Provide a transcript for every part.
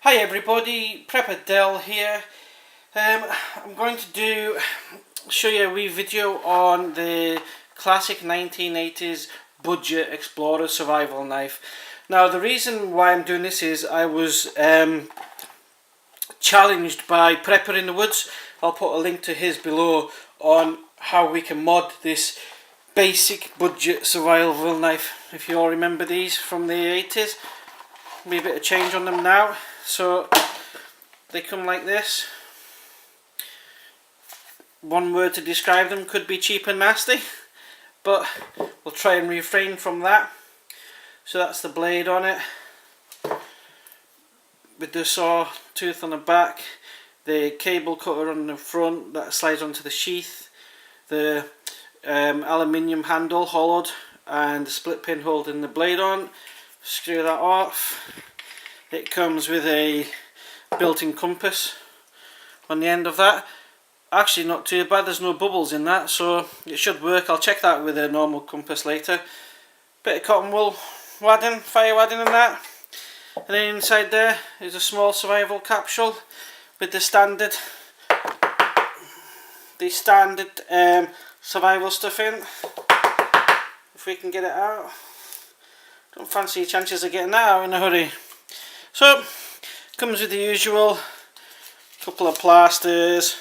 Hi everybody, Prepper Dell here. I'm going to show you a wee video on the classic 1980s budget Explorer survival knife. Now the reason why I'm doing this is I was challenged by Prepper in the Woods. I'll put a link to his below on how we can mod this basic budget survival knife. If you all remember these from the 80s, be a bit of change on them now. So they come like this. One word to describe them could be cheap and nasty, but we'll try and refrain from that. So that's the blade on it, with the saw tooth on the back, the cable cutter on the front that slides onto the sheath, the aluminium handle hollowed, and the split pin holding the blade on. Screw that off. It comes with a built-in compass on the end of that. Actually not too bad, there's no bubbles in that, so it should work. I'll check that with a normal compass later. Bit of cotton wool wadding, fire wadding and that. And then inside there is a small survival capsule with the standard survival stuff in. If we can get it out. Don't fancy your chances of getting that out in a hurry. So, comes with the usual couple of plasters,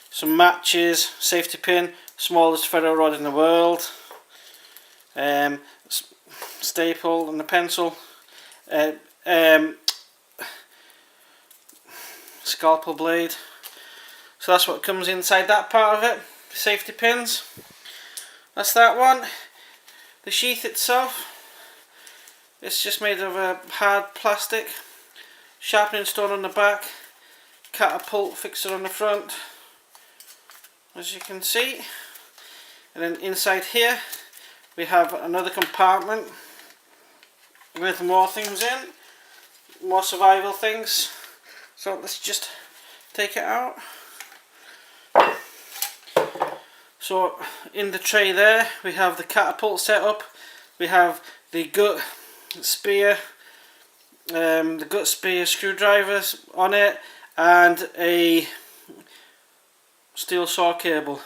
some matches, safety pin, smallest ferro rod in the world, staple and a pencil, scalpel blade. So that's what comes inside that part of it. Safety pins. That's that one. The sheath itself. It's just made of a hard plastic, sharpening stone on the back, catapult fixer on the front, as you can see. And then inside here we have another compartment with more things in, more survival things. So let's just take it out. So in the tray there we have the catapult set up, we have the gut spear, screwdrivers on it, and a steel saw cable.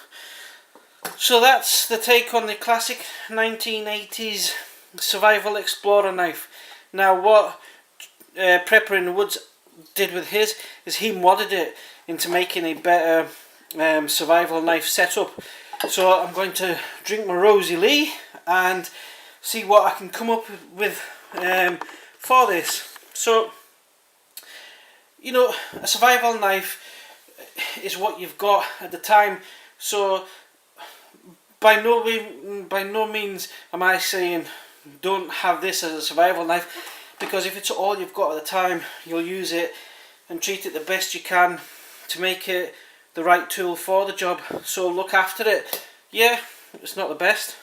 So that's the take on the classic 1980s survival explorer knife. Now what Prepper in the Woods did with his is he modded it into making a better survival knife setup. So I'm going to drink my Rosie Lee and see what I can come up with for this. So, you know, a survival knife is what you've got at the time. So by no means am I saying don't have this as a survival knife, because if it's all you've got at the time, you'll use it and treat it the best you can to make it the right tool for the job. So look after it. Yeah, it's not the best.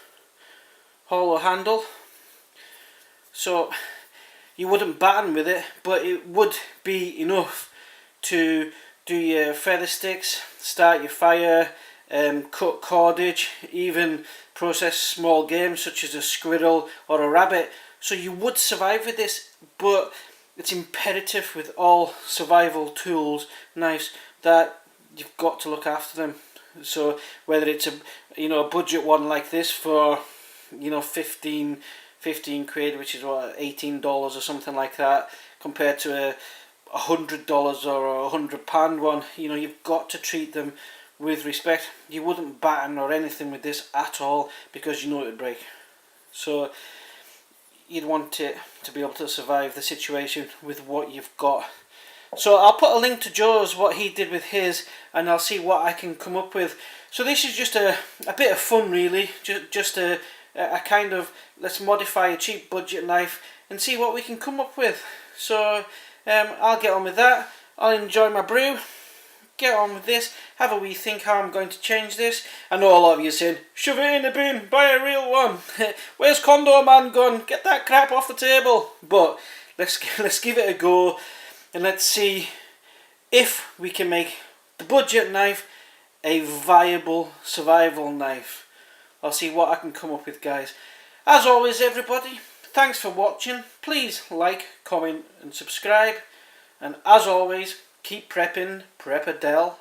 Hollow handle, so you wouldn't batten with it, but it would be enough to do your feather sticks, start your fire, cut cordage, even process small game such as a squirrel or a rabbit. So you would survive with this, but it's imperative with all survival tools, knives, that you've got to look after them. So whether it's a budget one like this for 15 quid, which is what, $18 or something like that, compared to a $100 or a £100 one, you've got to treat them with respect. You wouldn't batten or anything with this at all, because it would break. So you'd want it to be able to survive the situation with what you've got. So I'll put a link to Joe's, what he did with his, and I'll see what I can come up with. So this is just a bit of fun really, just a kind of, let's modify a cheap budget knife and see what we can come up with. So I'll get on with that. I'll enjoy my brew, get on with this, have a wee think how I'm going to change this. I know a lot of you saying, shove it in the bin, buy a real one. Where's Condor Man gone? Get that crap off the table. But let's give it a go, and let's see if we can make the budget knife a viable survival knife. I'll see what I can come up with, guys. As always, everybody, thanks for watching. Please like, comment and subscribe. And as always, keep prepping, prep a Dell.